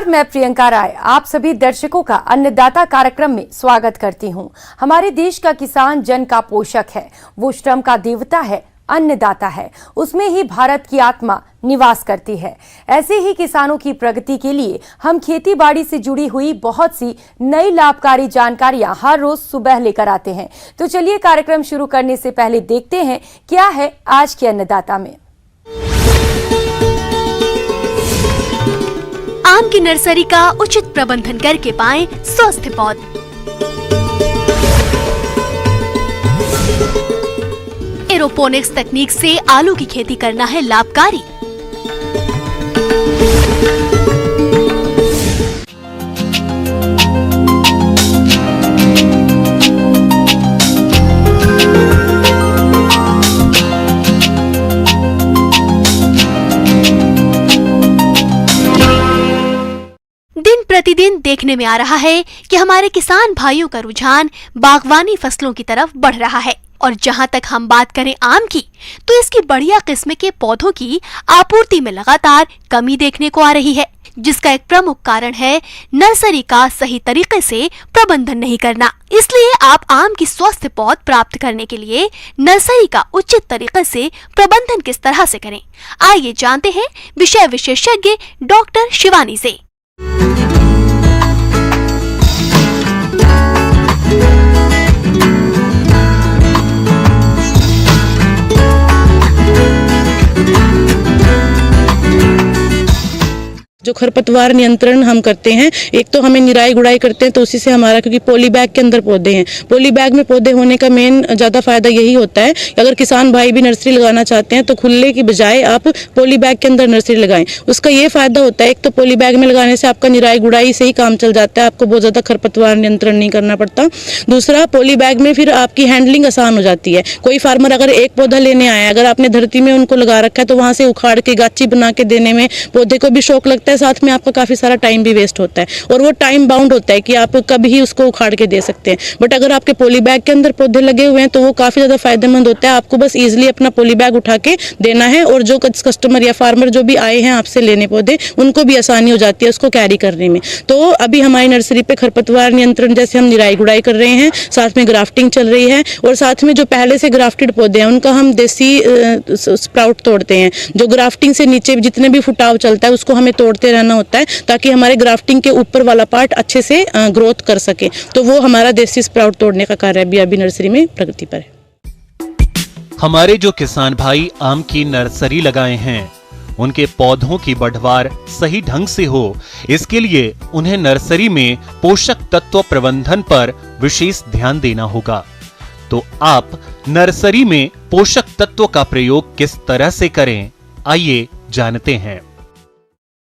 नमस्कार, मैं प्रियंका राय आप सभी दर्शकों का अन्नदाता कार्यक्रम में स्वागत करती हूं। हमारे देश का किसान जन का पोषक है, वो श्रम का देवता है, अन्नदाता है, उसमें ही भारत की आत्मा निवास करती है। ऐसे ही किसानों की प्रगति के लिए हम खेती बाड़ी से जुड़ी हुई बहुत सी नई लाभकारी जानकारियां हर रोज सुबह लेकर आते हैं। तो चलिए कार्यक्रम शुरू करने से पहले देखते हैं क्या है आज के अन्नदाता में। आम की नर्सरी का उचित प्रबंधन करके पाएं स्वस्थ पौध। एरोपोनिक्स तकनीक से आलू की खेती करना है लाभकारी। प्रतिदिन देखने में आ रहा है कि हमारे किसान भाइयों का रुझान बागवानी फसलों की तरफ बढ़ रहा है। और जहां तक हम बात करें आम की, तो इसकी बढ़िया किस्म के पौधों की आपूर्ति में लगातार कमी देखने को आ रही है, जिसका एक प्रमुख कारण है नर्सरी का सही तरीके से प्रबंधन नहीं करना। इसलिए आप आम की स्वस्थ पौध प्राप्त करने के लिए नर्सरी का उचित तरीके से प्रबंधन किस तरह से करें, आइए जानते हैं विषय विशेषज्ञ डॉक्टर शिवानी से। जो खरपतवार नियंत्रण हम करते हैं, एक तो हमें निराई गुड़ाई करते हैं तो उसी से हमारा, क्योंकि पॉली बैग के अंदर पौधे हैं, पॉली बैग में पौधे होने का मेन ज़्यादा फायदा यही होता है कि अगर किसान भाई भी नर्सरी लगाना चाहते हैं तो खुले की बजाय आप पॉली बैग के अंदर नर्सरी लगाएं। उसका ये फायदा होता है, एक तो पॉली बैग में लगाने से आपका निराई गुड़ाई से ही काम चल जाता है, आपको बहुत ज़्यादा खरपतवार नियंत्रण नहीं करना पड़ता। दूसरा, पॉली बैग में फिर आपकी हैंडलिंग आसान हो जाती है। कोई फार्मर अगर एक पौधा लेने आया, अगर आपने धरती में उनको लगा रखा है तो वहाँ से उखाड़ के गाची बना के देने में पौधे को भी शौक लगता है, साथ में आपका काफी सारा टाइम भी वेस्ट होता है और वो टाइम बाउंड होता है कि आप कभी ही उसको उखाड़ के दे सकते हैं। बट अगर आपके पॉली बैग के अंदर पौधे लगे हुए हैं तो वो काफी ज्यादा फायदेमंद होता है। आपको बस इजीली अपना पॉली बैग उठा के देना है और जो कस्टमर या फार्मर जो भी आए हैं आपसे लेने पौधे, उनको भी आसानी हो जाती है उसको कैरी करने में। तो अभी हमारी नर्सरी पे खरपतवार नियंत्रण जैसे हम निराई गुड़ाई कर रहे हैं, साथ में ग्राफ्टिंग चल रही है और साथ में जो पहले से ग्राफ्टेड पौधे हैं उनका हम देसी स्प्राउट तोड़ते हैं। जो ग्राफ्टिंग से नीचे जितने भी फुटाव चलता है उसको हमें तोड़ते रहना होता है ताकि हमारे ग्राफ्टिंग के ऊपर वाला पार्ट अच्छे से ग्रोथ कर सके। तो वो हमारा देसी स्प्राउट तोड़ने का कार्य भी अभी नर्सरी में प्रगति पर है। हमारे जो किसान भाई आम की नर्सरी लगाए हैं, उनके पौधों की बढ़वार सही ढंग से हो, इसके लिए उन्हें नर्सरी में पोषक तत्व प्रबंधन पर विशेष ध्यान देना होगा। तो आप नर्सरी में पोषक तत्व का प्रयोग किस तरह से करें, आइए जानते हैं।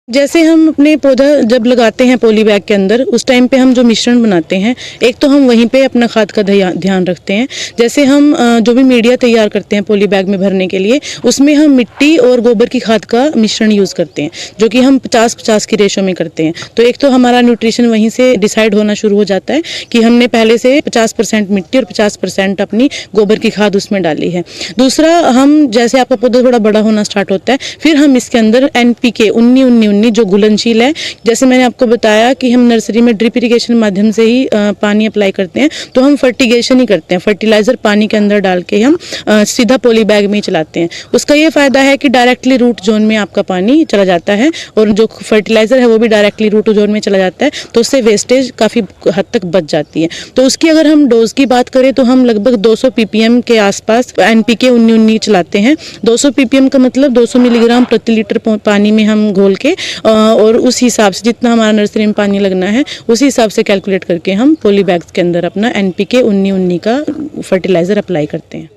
जैसे हम अपने पौधा जब लगाते हैं पॉली बैग के अंदर, उस टाइम पे हम जो मिश्रण बनाते हैं, एक तो हम वहीं पे अपना खाद का ध्यान रखते हैं। जैसे हम जो भी मीडिया तैयार करते हैं पॉली बैग में भरने के लिए, उसमें हम मिट्टी और गोबर की खाद का मिश्रण यूज़ करते हैं, जो कि हम 50-50 की रेशो में करते हैं। तो एक तो हमारा न्यूट्रिशन वहीं से डिसाइड होना शुरू हो जाता है कि हमने पहले से 50% मिट्टी और 50% अपनी गोबर की खाद उसमें डाली है। दूसरा, हम जैसे आपका पौधा थोड़ा बड़ा होना स्टार्ट होता है, फिर हम इसके अंदर NPK 19-19 जो घुलनशील है, जैसे मैंने आपको बताया कि हम नर्सरी में ड्रिप इरिगेशन माध्यम से ही पानी अप्लाई करते हैं, तो हम फर्टिगेशन ही करते हैं। फर्टिलाइजर पानी के अंदर डाल के हम सीधा पॉली बैग में ही चलाते हैं। उसका ये फायदा है कि डायरेक्टली रूट जोन में आपका पानी चला जाता है और जो फर्टिलाइजर है वो भी डायरेक्टली रूट जोन में चला जाता है, तो उससे वेस्टेज काफी हद तक बच जाती है। तो उसकी अगर हम डोज की बात करें तो हम लगभग 200 ppm के आसपास NPK 19-19 चलाते हैं। 200 ppm का मतलब 200 मिलीग्राम प्रति लीटर पानी में हम घोल के और उस हिसाब से जितना हमारा नर्सरी में पानी लगना है उसी हिसाब से कैलकुलेट करके हम पॉली बैग्स के अंदर अपना NPK 19-19 का फर्टिलाइजर अप्लाई करते हैं।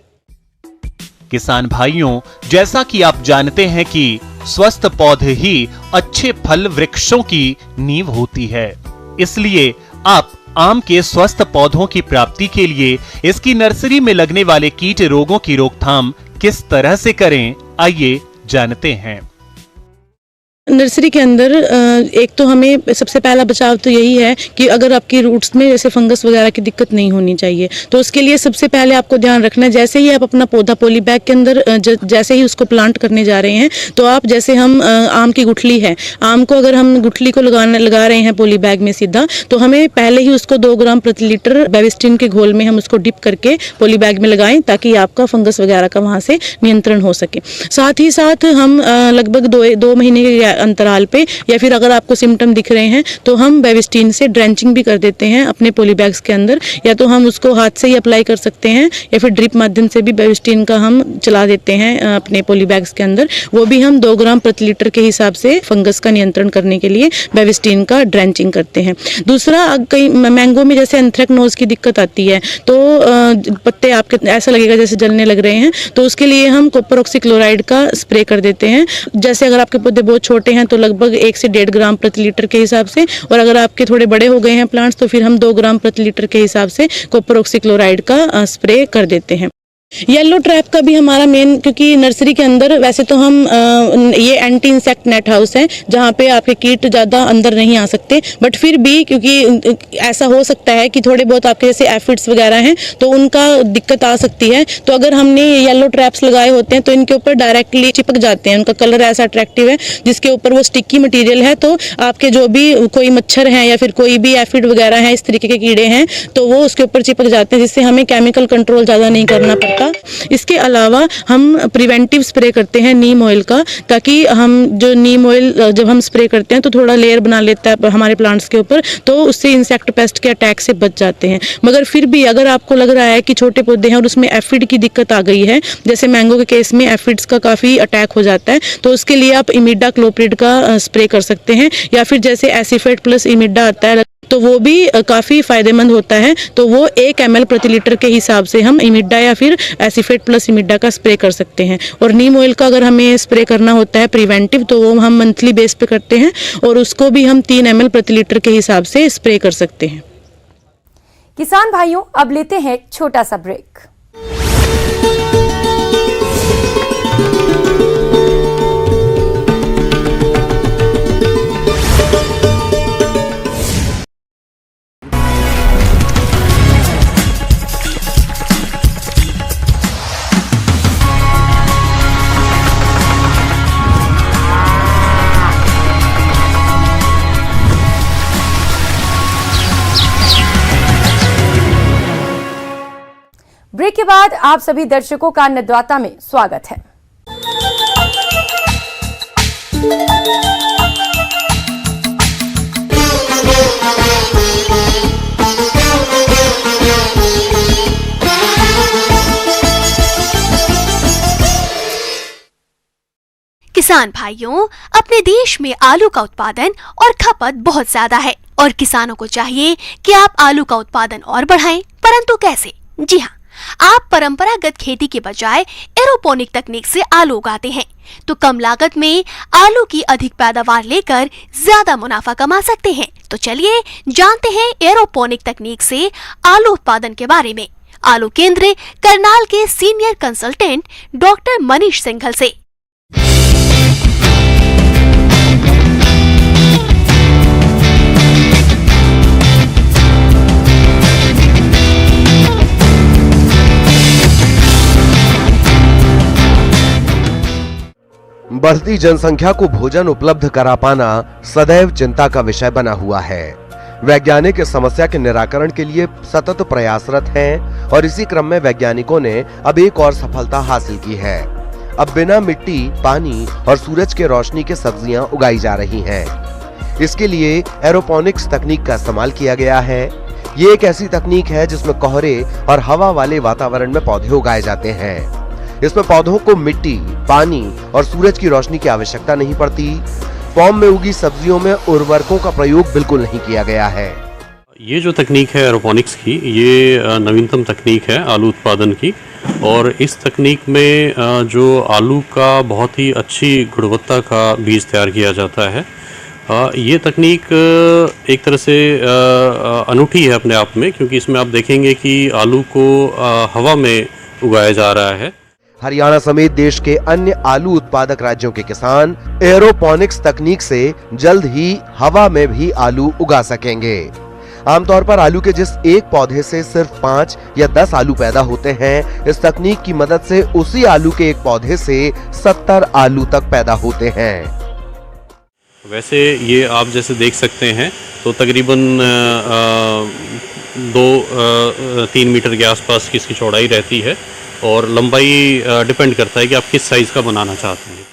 किसान भाइयों, जैसा कि आप जानते हैं कि स्वस्थ पौधे ही अच्छे फल वृक्षों की नींव होती है, इसलिए आप आम के स्वस्थ पौधों की प्राप्ति के लिए इसकी नर्सरी में लगने वाले कीट रोगों की रोकथाम किस तरह से करें, आइए जानते हैं। नर्सरी के अंदर एक तो हमें सबसे पहला बचाव तो यही है कि अगर आपकी रूट्स में जैसे फंगस वगैरह की दिक्कत नहीं होनी चाहिए, तो उसके लिए सबसे पहले आपको ध्यान रखना है, जैसे ही आप अपना पौधा पॉली बैग के अंदर जैसे ही उसको प्लांट करने जा रहे हैं, तो आप जैसे हम आम की गुठली है, आम को अगर हम गुठली को लगा रहे हैं पॉली बैग में सीधा, तो हमें पहले ही उसको 2 ग्राम प्रति लीटर बेविस्टिन के घोल में हम उसको डिप करके पॉली बैग में लगाएं, ताकि आपका फंगस वगैरह का वहाँ से नियंत्रण हो सके। साथ ही साथ हम लगभग 2 महीने के अंतराल पे, या फिर अगर आपको सिम्टम दिख रहे हैं तो हम बेविस्टिन से ड्रेंचिंग भी कर देते हैं अपने पॉली बैग्स के अंदर, या तो हम उसको हाथ से ही अप्लाई कर सकते हैं या फिर ड्रिप माध्यम से भी बेविस्टिन का हम चला देते हैं अपने पॉली बैग्स के अंदर। वो भी हम 2 ग्राम प्रति लीटर के हिसाब से फंगस का नियंत्रण करने के लिए बेविस्टिन का ड्रेंचिंग करते हैं। दूसरा, कई मैंगो में जैसे एंथ्रेक्नोज की दिक्कत आती है, तो पत्ते आपके ऐसा लगेगा जैसे जलने लग रहे हैं, तो उसके लिए हम कॉपर ऑक्सीक्लोराइड का स्प्रे कर देते हैं। जैसे अगर आपके पौधे बहुत छोटे हैं तो लगभग 1 से 1.5 ग्राम प्रति लीटर के हिसाब से, और अगर आपके थोड़े बड़े हो गए हैं प्लांट्स तो फिर हम 2 ग्राम प्रति लीटर के हिसाब से कॉपर ऑक्सीक्लोराइड का स्प्रे कर देते हैं। येलो ट्रैप का भी हमारा मेन, क्योंकि नर्सरी के अंदर वैसे तो हम ये एंटी इंसेक्ट नेट हाउस है जहाँ पे आपके कीट ज़्यादा अंदर नहीं आ सकते, बट फिर भी क्योंकि ऐसा हो सकता है कि थोड़े बहुत आपके जैसे एफिड्स वगैरह हैं तो उनका दिक्कत आ सकती है, तो अगर हमने येलो ट्रैप्स लगाए होते हैं तो इनके ऊपर डायरेक्टली चिपक जाते हैं, उनका कलर ऐसा अट्रैक्टिव है जिसके ऊपर वो स्टिकी मटीरियल है, तो आपके जो भी कोई मच्छर हैं या फिर कोई भी एफिड वगैरह हैं, इस तरीके के कीड़े हैं, तो वो उसके ऊपर चिपक जाते हैं, जिससे हमें केमिकल कंट्रोल ज़्यादा नहीं करना पड़ता। इसके अलावा हम प्रिवेंटिव स्प्रे करते हैं नीम ऑयल का, ताकि हम जो नीम ऑयल जब हम स्प्रे करते हैं तो थोड़ा लेयर बना लेता है हमारे प्लांट्स के ऊपर, तो उससे इंसेक्ट पेस्ट के अटैक से बच जाते हैं। मगर फिर भी अगर आपको लग रहा है कि छोटे पौधे हैं और उसमें एफिड की दिक्कत आ गई है, जैसे मैंगो के केस में एफिड्स का काफ़ी अटैक हो जाता है, तो उसके लिए आप इमिडा क्लोप्रिड का स्प्रे कर सकते हैं, या फिर जैसे एसिफेट प्लस इमिडा आता है तो वो भी काफ़ी फायदेमंद होता है, तो वो 1 ml प्रति लीटर के हिसाब से हम इमिडा या फिर एसिफेट प्लस इमिडा का स्प्रे कर सकते हैं। और नीम ऑयल का अगर हमें स्प्रे करना होता है प्रिवेंटिव, तो वो हम मंथली बेस पे करते हैं और उसको भी हम 3 ml प्रति लीटर के हिसाब से स्प्रे कर सकते हैं। किसान भाइयों, अब लेते हैं एक छोटा सा ब्रेक। ब्रेक के बाद आप सभी दर्शकों का अन्नदाता में स्वागत है। किसान भाइयों, अपने देश में आलू का उत्पादन और खपत बहुत ज्यादा है और किसानों को चाहिए कि आप आलू का उत्पादन और बढ़ाएं, परंतु कैसे? जी हाँ, आप परंपरागत खेती के बजाय एरोपोनिक तकनीक से आलू उगाते हैं तो कम लागत में आलू की अधिक पैदावार लेकर ज्यादा मुनाफा कमा सकते हैं। तो चलिए जानते हैं एरोपोनिक तकनीक से आलू उत्पादन के बारे में आलू केंद्र करनाल के senior consultant doctor Manish Singhal से। बढ़ती जनसंख्या को भोजन उपलब्ध करा पाना सदैव चिंता का विषय बना हुआ है। वैज्ञानिक इस समस्या के निराकरण के लिए सतत प्रयासरत हैं और इसी क्रम में वैज्ञानिकों ने अब एक और सफलता हासिल की है। अब बिना मिट्टी, पानी और सूरज के रोशनी के सब्जियां उगाई जा रही हैं। इसके लिए एरोपोनिक्स तकनीक का इस्तेमाल किया गया है। ये एक ऐसी तकनीक है जिसमें कोहरे और हवा वाले वातावरण में पौधे उगाए जाते हैं। इसमें पौधों को मिट्टी, पानी और सूरज की रोशनी की आवश्यकता नहीं पड़ती। फॉर्म में उगी सब्जियों में उर्वरकों का प्रयोग बिल्कुल नहीं किया गया है। ये जो तकनीक है एरोपोनिक्स की, ये नवीनतम तकनीक है आलू उत्पादन की, और इस तकनीक में जो आलू का बहुत ही अच्छी गुणवत्ता का बीज तैयार किया जाता है। ये तकनीक एक तरह से अनूठी है अपने आप में, क्योंकि इसमें आप देखेंगे कि आलू को हवा में उगाया जा रहा है। हरियाणा समेत देश के अन्य आलू उत्पादक राज्यों के किसान एरोपोनिक्स तकनीक से जल्द ही हवा में भी आलू उगा सकेंगे। आमतौर पर आलू के जिस एक पौधे से सिर्फ 5 या 10 आलू पैदा होते हैं, इस तकनीक की मदद से उसी आलू के एक पौधे से 70 आलू तक पैदा होते हैं। वैसे ये आप जैसे देख सकते हैं तो तकरीबन 2-3 मीटर के आसपास की इसकी चौड़ाई रहती है और लंबाई डिपेंड करता है कि आप किस साइज़ का बनाना चाहते हैं।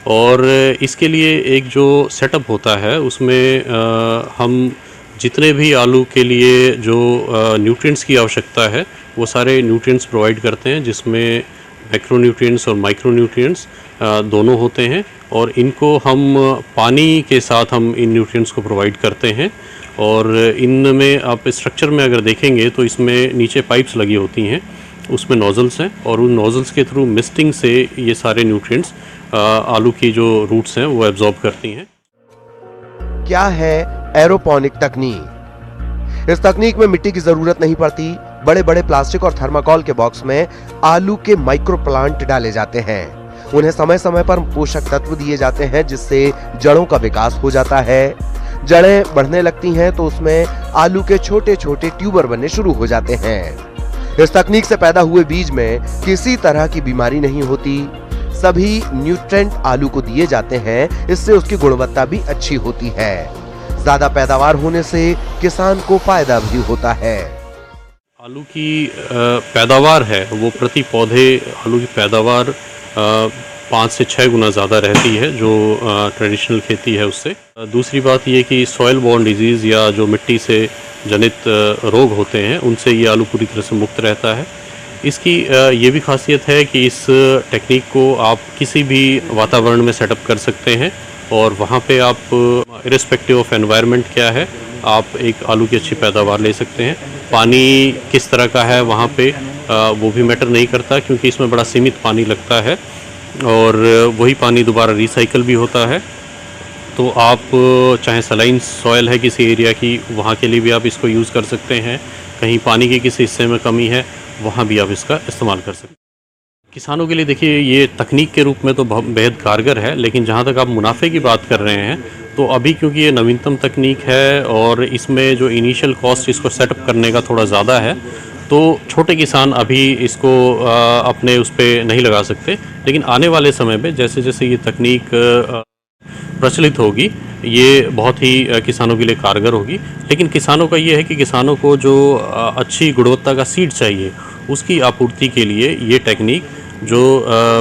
और इसके लिए एक जो सेटअप होता है उसमें हम जितने भी आलू के लिए जो न्यूट्रिएंट्स की आवश्यकता है वो सारे न्यूट्रिएंट्स प्रोवाइड करते हैं, जिसमें मैक्रोन्यूट्रिएंट्स और माइक्रोन्यूट्रिएंट्स दोनों होते हैं। और इनको हम पानी के साथ हम इन न्यूट्रिएंट्स को प्रोवाइड करते हैं। और इनमें आप स्ट्रक्चर में अगर देखेंगे तो इसमें नीचे पाइप्स लगी होती हैं, उसमें नोजल्स हैं और उन नोजल्स के थ्रू मिस्टिंग से ये सारे न्यूट्रिएंट्स आलू की जो रूट्स हैं वो एब्जॉर्ब करती हैं। क्या है एरोपोनिक तकनीक? इस तकनीक में मिट्टी की जरूरत नहीं पड़ती। बड़े बड़े प्लास्टिक और थर्माकोल के बॉक्स में आलू के माइक्रो प्लांट डाले जाते हैं। उन्हें समय समय पर पोषक तत्व दिए जाते हैं, जिससे जड़ों का विकास हो जाता है। जड़ें बढ़ने लगती हैं तो उसमें आलू के छोटे छोटे ट्यूबर बनने शुरू हो जाते हैं। इस तकनीक से पैदा हुए बीज में किसी तरह की बीमारी नहीं होती। सभी न्यूट्रिएंट आलू को दिए जाते हैं, इससे उसकी गुणवत्ता भी अच्छी होती है। ज्यादा पैदावार होने से किसान को फायदा भी होता है। आलू की पैदावार है वो प्रति पौधे आलू की पैदावार 5 से 6 गुना ज़्यादा रहती है जो ट्रेडिशनल खेती है उससे। दूसरी बात ये कि सॉइल बॉर्न डिजीज़ या जो मिट्टी से जनित रोग होते हैं उनसे ये आलू पूरी तरह से मुक्त रहता है। इसकी ये भी खासियत है कि इस टेक्निक को आप किसी भी वातावरण में सेटअप कर सकते हैं और वहाँ पे आप इरेस्पेक्टिव ऑफ एनवायरनमेंट क्या है, आप एक आलू की अच्छी पैदावार ले सकते हैं। पानी किस तरह का है वहाँ पे वो भी मैटर नहीं करता, क्योंकि इसमें बड़ा सीमित पानी लगता है और वही पानी दोबारा रिसाइकल भी होता है। तो आप चाहे सलाइन सॉइल है किसी एरिया की, वहाँ के लिए भी आप इसको यूज़ कर सकते हैं। कहीं पानी के किसी हिस्से में कमी है वहाँ भी आप इसका इस्तेमाल कर सकते हैं। किसानों के लिए देखिए ये तकनीक के रूप में तो बेहद कारगर है, लेकिन जहाँ तक आप मुनाफे की बात कर रहे हैं तो अभी क्योंकि ये नवीनतम तकनीक है और इसमें जो इनिशियल कॉस्ट इसको सेटअप करने का थोड़ा ज़्यादा है, तो छोटे किसान अभी इसको अपने उस पर नहीं लगा सकते। लेकिन आने वाले समय में जैसे जैसे ये तकनीक प्रचलित होगी ये बहुत ही किसानों के लिए कारगर होगी। लेकिन किसानों का ये है कि किसानों को जो अच्छी गुणवत्ता का सीड चाहिए उसकी आपूर्ति के लिए ये टेक्निक जो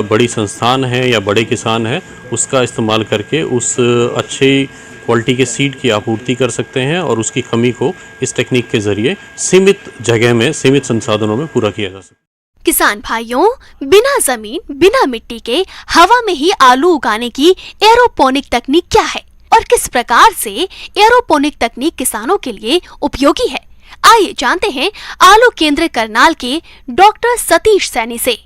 बड़ी संस्थान है या बड़े किसान हैं उसका इस्तेमाल करके उस अच्छी क्वालिटी के सीड की आपूर्ति कर सकते हैं और उसकी कमी को इस टेक्निक के जरिए सीमित जगह में सीमित संसाधनों में पूरा किया जा सकता है। किसान भाइयों, बिना जमीन बिना मिट्टी के हवा में ही आलू उगाने की एरोपोनिक तकनीक क्या है और किस प्रकार से एरोपोनिक तकनीक किसानों के लिए उपयोगी है, आइए जानते हैं आलू केंद्र करनाल के डॉक्टर सतीश सैनी से।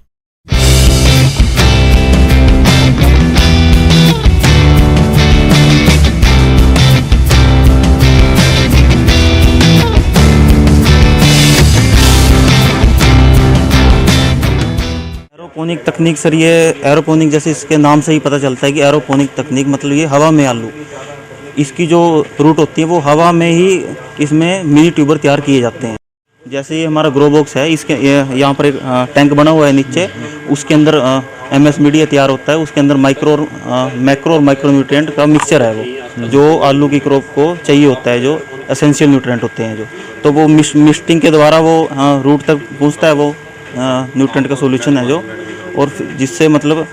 एरोपोनिक तकनीक सर, ये एरोपोनिक जैसे इसके नाम से ही पता चलता है कि एरोपोनिक तकनीक मतलब ये हवा में आलू, इसकी जो रूट होती है वो हवा में ही इसमें मिनी ट्यूबर तैयार किए जाते हैं। जैसे ये हमारा ग्रो बॉक्स है, इसके यहाँ पर एक टैंक बना हुआ है नीचे, उसके अंदर MS मीडिया तैयार होता है। उसके अंदर मैक्रो और माइक्रो न्यूट्रिएंट का मिक्सचर है वो जो आलू की क्रॉप को चाहिए होता है, जो एसेंशियल न्यूट्रिएंट होते हैं जो, तो वो मिक्सटिंग के द्वारा वो रूट तक पहुँचता है, वो न्यूट्रिएंट का सॉल्यूशन है जो, और जिससे मतलब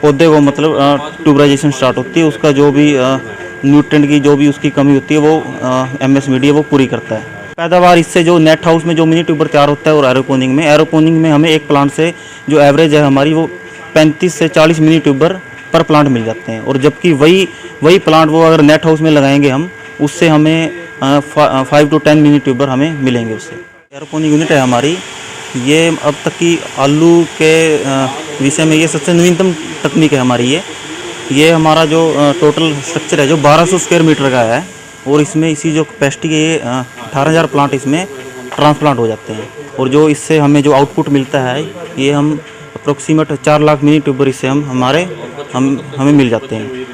पौधे को मतलब ट्यूबराइजेशन स्टार्ट होती है। उसका जो भी न्यूट्रिएंट की जो भी उसकी कमी होती है वो MS मीडिया वो पूरी करता है। पैदावार इससे जो नेट हाउस में जो मिनी ट्यूबर तैयार होता है और एरोपोनिक में हमें एक प्लांट से जो एवरेज है हमारी वो 35 से 40 मिनी ट्यूबर पर प्लांट मिल जाते हैं। और जबकि वही प्लांट वो अगर नेट हाउस में लगाएंगे हम, उससे हमें 5 to 10 मिनी ट्यूबर हमें मिलेंगे उससे। एरोपोनिक यूनिट है हमारी, ये अब तक की आलू के विषय में ये सबसे नवीनतम तकनीक है हमारी। ये हमारा जो टोटल स्ट्रक्चर है जो 1200 स्क्वायर मीटर का है और इसमें इसी जो कैपेसिटी के 18,000 प्लांट इसमें ट्रांसप्लांट हो जाते हैं। और जो इससे हमें जो आउटपुट मिलता है ये हम अप्रोक्सीमेट 4 लाख मिनी ट्यूबर इससे हमें मिल जाते हैं।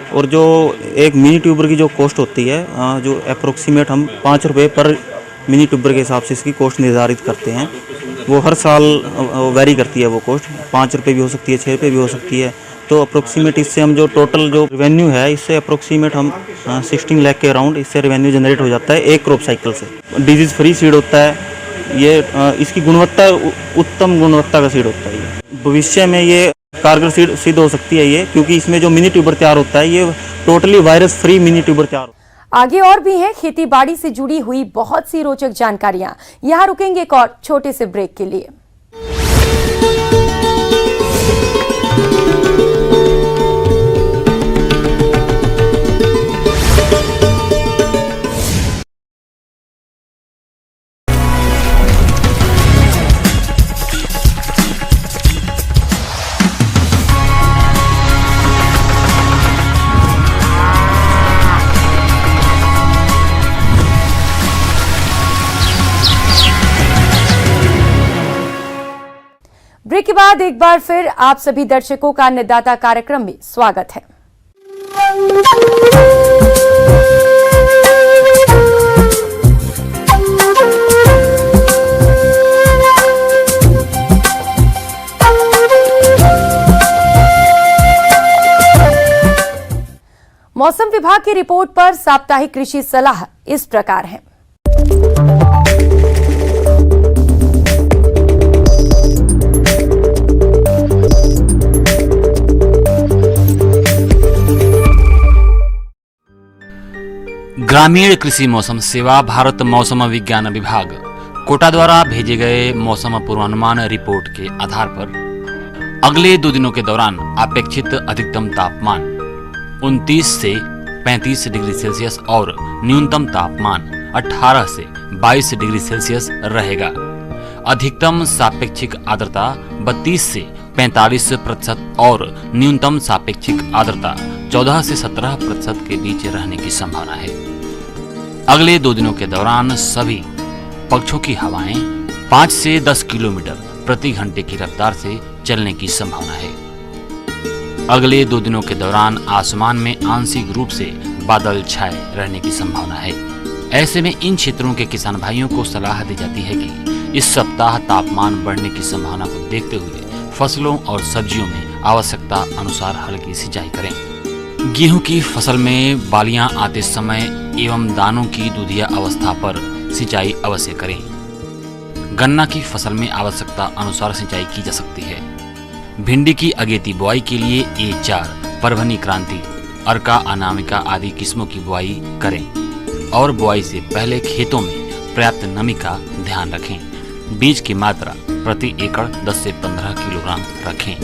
और जो एक मिनी ट्यूबर की जो कॉस्ट होती है, जो अप्रोक्सीमेट हम 5 रुपये पर मिनी ट्यूबर के हिसाब से इसकी कॉस्ट निर्धारित करते हैं। वो हर साल वेरी करती है वो कॉस्ट, 5 रुपये भी हो सकती है, 6 रुपये भी हो सकती है। तो अप्रोक्सीमेट इससे हम जो टोटल जो रेवेन्यू है, इससे अप्रोक्सीमेट हम 16 लाख के अराउंड इससे रेवेन्यू जनरेट हो जाता है एक क्रॉप साइकिल से। डिजीज़ फ्री सीड होता है ये, इसकी गुणवत्ता उत्तम गुणवत्ता का सीड होता है ये। भविष्य में ये कारगर सीड सिद्ध हो सकती है ये, क्योंकि इसमें जो मिनी ट्यूबर तैयार होता है ये totally virus free mini tuber तैयार होता है। आगे और भी है खेती बाड़ी से जुड़ी हुई बहुत सी रोचक जानकारियां। यहाँ रुकेंगे एक और छोटे से ब्रेक के लिए। ब्रेक के बाद एक बार फिर आप सभी दर्शकों का अन्नदाता कार्यक्रम में स्वागत है। मौसम विभाग की रिपोर्ट पर साप्ताहिक कृषि सलाह इस प्रकार है। ग्रामीण कृषि मौसम सेवा भारत मौसम विज्ञान विभाग कोटा द्वारा भेजे गए मौसम पूर्वानुमान रिपोर्ट के आधार पर अगले 2 दिनों के दौरान अपेक्षित अधिकतम तापमान 29 से 35 डिग्री सेल्सियस और न्यूनतम तापमान 18 से 22 डिग्री सेल्सियस रहेगा। अधिकतम सापेक्षिक आर्द्रता 32 से 45% और न्यूनतम सापेक्षिक आर्द्रता 14 से 17% के बीच रहने की संभावना है। अगले 2 दिनों के दौरान सभी पक्षों की हवाएं 5 से 10 किलोमीटर प्रति घंटे की रफ्तार से चलने की संभावना है। अगले 2 दिनों के दौरान आसमान में आंशिक रूप से बादल छाए रहने की संभावना है। ऐसे में इन क्षेत्रों के किसान भाइयों को सलाह दी जाती है कि इस सप्ताह तापमान बढ़ने की संभावना को देखते हुए फसलों और सब्जियों में आवश्यकता अनुसार हल्की सिंचाई करें। गेहूं की फसल में बालियां आते समय एवं दानों की दूधिया अवस्था पर सिंचाई अवश्य करें। गन्ना की फसल में आवश्यकता अनुसार सिंचाई की जा सकती है। भिंडी की अगेती बुआई के लिए A4, परभनी क्रांति, अर्का अनामिका आदि किस्मों की बुआई करें और बुआई से पहले खेतों में पर्याप्त नमी का ध्यान रखें। बीज की मात्रा प्रति एकड़ 10 से 15 किलोग्राम रखें।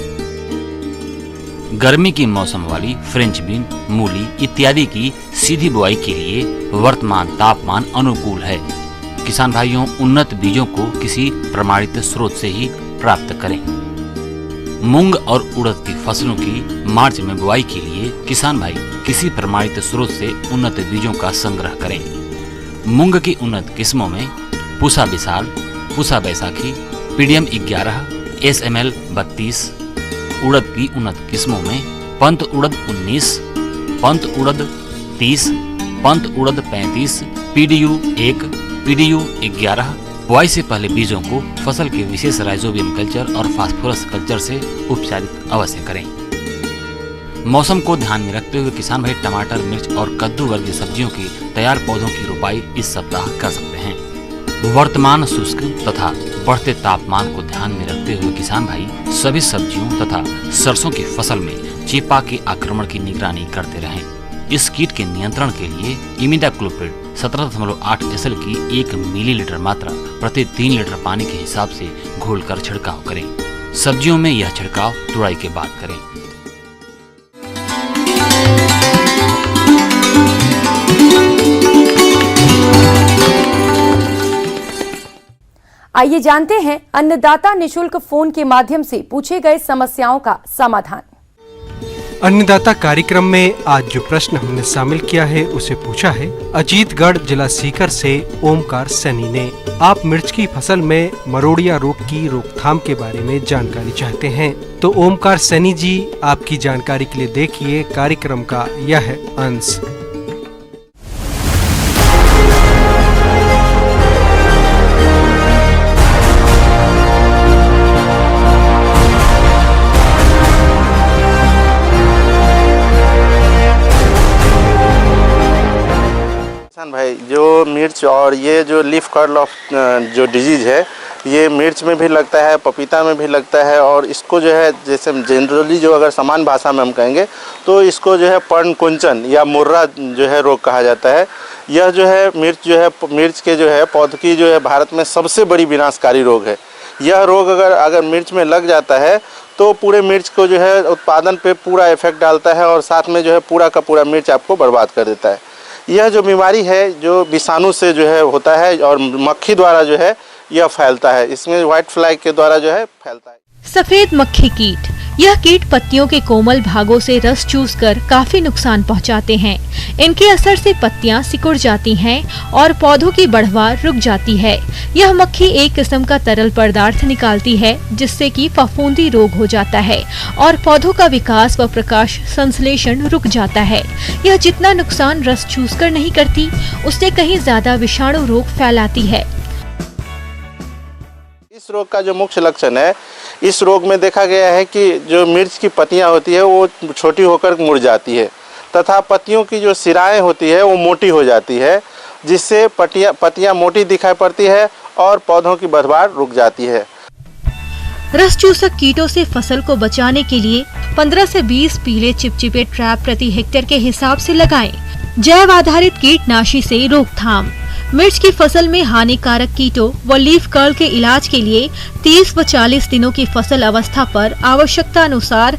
गर्मी की मौसम वाली फ्रेंच बीन, मूली इत्यादि की सीधी बुआई के लिए वर्तमान तापमान अनुकूल है। किसान भाइयों उन्नत बीजों को किसी प्रमाणित स्रोत से ही प्राप्त करें। मूंग और उड़द की फसलों की मार्च में बुआई के लिए किसान भाई किसी प्रमाणित स्रोत से उन्नत बीजों का संग्रह करें। मूंग की उन्नत किस्मों में पूसा विशाल, पूसा बैसाखी, PDM 11, SML 32, उड़द की उन्नत किस्मों में पंत उड़द 19, पंत उड़द 30, पंत उड़द 35, PDU 1, PDU 11। बुआई से पहले बीजों को फसल के विशेष राइजोबियम कल्चर और फास्फोरस कल्चर से उपचारित अवश्य करें। मौसम को ध्यान में रखते हुए किसान भाई टमाटर, मिर्च और कद्दू वर्गीय सब्जियों की तैयार पौधों की रोपाई इस सप्ताह कर सकते हैं। वर्तमान शुष्क तथा बढ़ते तापमान को ध्यान में रखते हुए किसान भाई सभी सब्जियों तथा सरसों की फसल में चेपा के आक्रमण की निगरानी करते रहें। इस कीट के नियंत्रण के लिए इमिडाक्लोप्रिड 17.8 SL की 1 मिलीलीटर मात्रा प्रति 3 लीटर पानी के हिसाब से घोलकर छिड़काव करें। सब्जियों में यह छिड़काव तुड़ाई के बाद करें। आइए जानते हैं अन्नदाता निशुल्क फोन के माध्यम से पूछे गए समस्याओं का समाधान। अन्नदाता कार्यक्रम में आज जो प्रश्न हमने शामिल किया है उसे पूछा है अजीतगढ़ जिला सीकर से ओमकार सैनी ने। आप मिर्च की फसल में मरोड़िया रोग की रोकथाम के बारे में जानकारी चाहते हैं तो ओमकार सैनी जी, आपकी जानकारी के लिए देखिए कार्यक्रम का यह अंश। भाई, जो मिर्च और ये जो लीफ कर्ल ऑफ जो डिजीज है, ये मिर्च में भी लगता है, पपीता में भी लगता है, और इसको जो है जैसे जनरली जो अगर सामान्य भाषा में हम कहेंगे तो इसको जो है पर्णकुंचन या मुर्रा जो है रोग कहा जाता है। यह जो है मिर्च के जो है पौध की जो है भारत में सबसे बड़ी विनाशकारी रोग है। यह रोग अगर मिर्च में लग जाता है तो पूरे मिर्च को जो है उत्पादन पे पूरा इफेक्ट डालता है और साथ में जो है पूरा का पूरा मिर्च आपको बर्बाद कर देता है। यह जो बीमारी है जो विषाणु से जो है होता है और मक्खी द्वारा जो है यह फैलता है। इसमें व्हाइट फ्लाई के द्वारा जो है फैलता है। सफेद मक्खी कीट, यह कीट पत्तियों के कोमल भागों से रस चूसकर काफी नुकसान पहुंचाते हैं। इनके असर से पत्तियां सिकुड़ जाती हैं और पौधों की बढ़वार रुक जाती है। यह मक्खी एक किस्म का तरल पदार्थ निकालती है जिससे कि फफूंदी रोग हो जाता है और पौधों का विकास व प्रकाश संश्लेषण रुक जाता है। यह जितना नुकसान रस चूसकर नहीं करती, उससे कहीं ज्यादा विषाणु रोग फैलाती है। इस रोग का जो मुख्य लक्षण है, इस रोग में देखा गया है कि जो मिर्च की पत्तियां होती है वो छोटी होकर मुड़ जाती है तथा पत्तियों की जो सिराएं होती है वो मोटी हो जाती है, जिससे पत्तियां मोटी दिखाई पड़ती है और पौधों की बढ़वार रुक जाती है। रस चूसक कीटों से फसल को बचाने के लिए 15 से 20 पीले चिपचिपे ट्रैप प्रति हेक्टेयर के हिसाब से लगाएं। जैव आधारित कीटनाशी से रोकथाम। मिर्च की फसल में हानिकारक कीटों व लीफ कर्ल के इलाज के लिए 30 व 40 दिनों की फसल अवस्था पर आवश्यकता अनुसार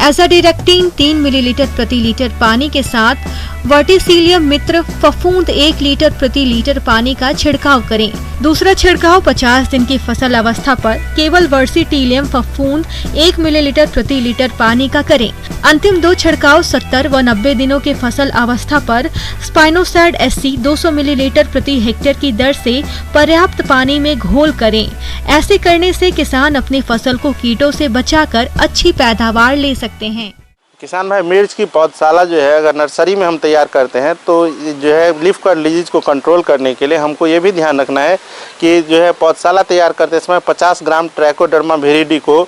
एजाडिरेक्टिन 3 मिलीलीटर प्रति लीटर पानी के साथ वर्टिसिलियम मित्र फफूंद 1 लीटर प्रति लीटर पानी का छिड़काव करें। दूसरा छिड़काव 50 दिन की फसल अवस्था पर केवल वर्टिसिलियम फफूंद 1 मिलीलीटर प्रति लीटर पानी का करें। अंतिम 2 छिड़काव 70 व 90 दिनों के फसल अवस्था पर स्पाइनोसैड SC 200 मिलीलीटर प्रति हेक्टेयर की दर से पर्याप्त पानी में घोल करें। ऐसे करने से किसान अपनी फसल को कीटों से बचाकर अच्छी पैदावार ले सकते हैं। किसान भाई, मिर्च की पौधशाला जो है अगर नर्सरी में हम तैयार करते हैं तो जो है लीफ कर्ल डिजीज को कंट्रोल करने के लिए हमको ये भी ध्यान रखना है कि जो है पौधशाला तैयार करते समय 50 ग्राम ट्राइकोडर्मा विरिडी को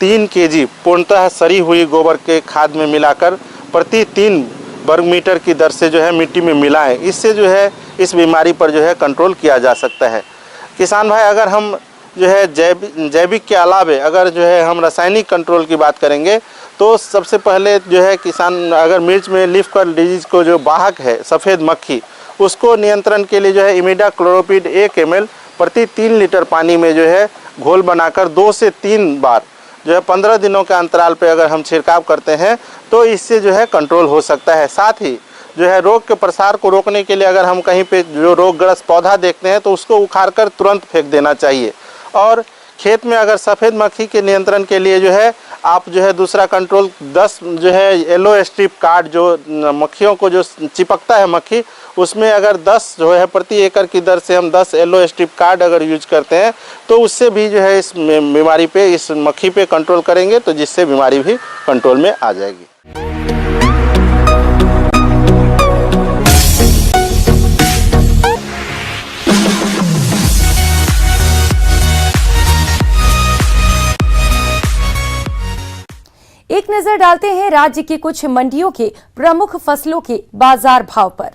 3 kg पूर्णतः सड़ी हुई गोबर के खाद में मिलाकर प्रति 3 वर्ग मीटर की दर से जो है मिट्टी में मिलाएं। इससे जो है इस बीमारी पर जो है कंट्रोल किया जा सकता है। किसान भाई, अगर हम जो है जैविक के अलावे अगर जो है हम रासायनिक कंट्रोल की बात करेंगे तो सबसे पहले जो है किसान अगर मिर्च में लीफ कर्ल डिजीज को जो वाहक है सफ़ेद मक्खी, उसको नियंत्रण के लिए जो है इमिडाक्लोरोपिड 1 ml प्रति 3 लीटर पानी में जो है घोल बनाकर 2 से 3 बार जो है 15 दिनों के अंतराल पे अगर हम छिड़काव करते हैं तो इससे जो है कंट्रोल हो सकता है। साथ ही जो है रोग के प्रसार को रोकने के लिए अगर हम कहीं पे जो रोगग्रस्त पौधा देखते हैं तो उसको उखाड़कर तुरंत फेंक देना चाहिए। और खेत में अगर सफ़ेद मक्खी के नियंत्रण के लिए जो है आप जो है दूसरा कंट्रोल 10 जो है येलो स्ट्रिप कार्ड जो मक्खियों को जो चिपकता है मक्खी, उसमें अगर 10 जो है प्रति एकड़ की दर से हम 10 येलो स्ट्रिप कार्ड अगर यूज करते हैं तो उससे भी जो है इस बीमारी पे, इस मक्खी पे कंट्रोल करेंगे तो जिससे बीमारी भी कंट्रोल में आ जाएगी। एक नजर डालते हैं राज्य की कुछ मंडियों के प्रमुख फसलों के बाजार भाव पर।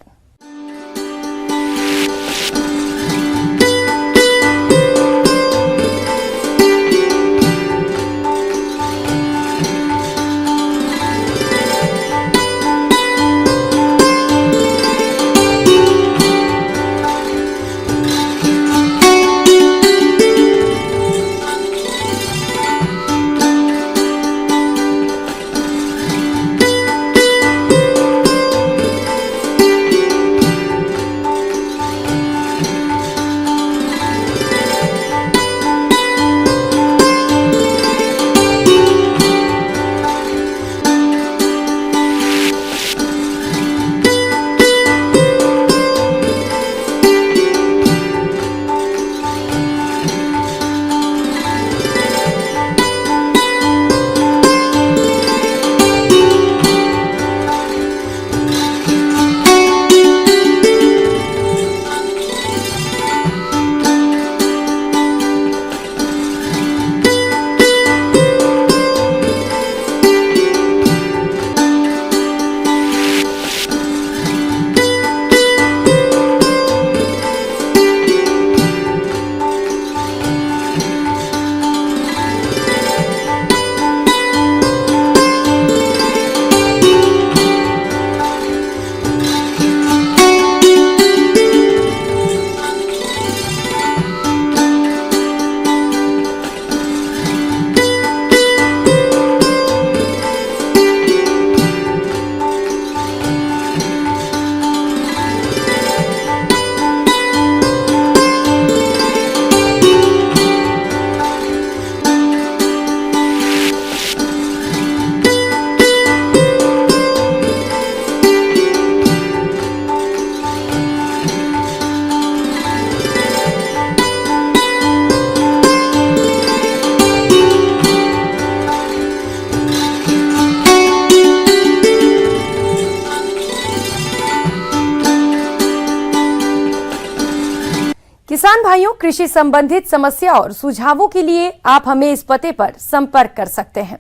किसान भाइयों, कृषि संबंधित समस्या और सुझावों के लिए आप हमें इस पते पर संपर्क कर सकते हैं।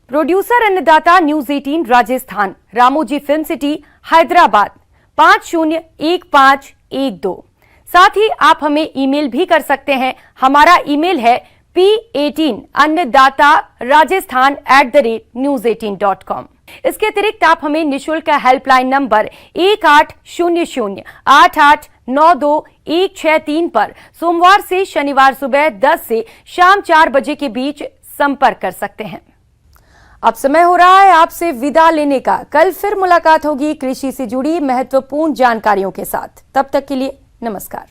प्रोड्यूसर अन्नदाता news 18 Rajasthan, Ramoji film city, Hyderabad 501512। साथ ही आप हमें ईमेल भी कर सकते हैं। हमारा ईमेल है p18annadatarajasthan@news18.com। इसके अतिरिक्त आप हमें निःशुल्क हेल्पलाइन नंबर 1800-8892-163 पर सोमवार से शनिवार सुबह 10 से शाम 4 बजे के बीच संपर्क कर सकते हैं। अब समय हो रहा है आपसे विदा लेने का। कल फिर मुलाकात होगी कृषि से जुड़ी महत्वपूर्ण जानकारियों के साथ। तब तक के लिए नमस्कार।